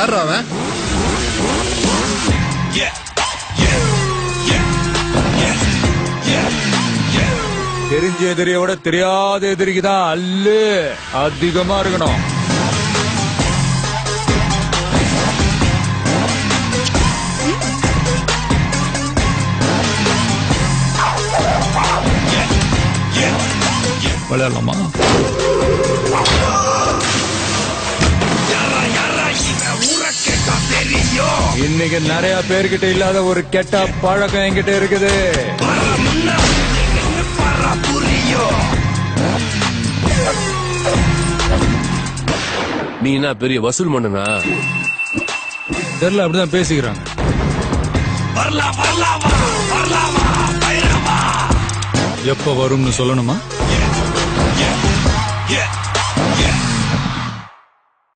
யார் அவன்? தெரிஞ்ச எதிரியோட தெரியாத எதிரிக்குதான் அல்லு அதிகமா இருக்கணும். விளையாடலாமா? இன்னைக்கு நிறைய பேர்கிட்ட இல்லாத ஒரு கெட்ட பழக்கம் என்கிட்ட இருக்குது. நீ என்ன பெரிய வசூல் மன்னனா? தெரியல, அப்படிதான் பேசிக்கிறாங்க. எப்ப வரும்னு சொல்லணுமா?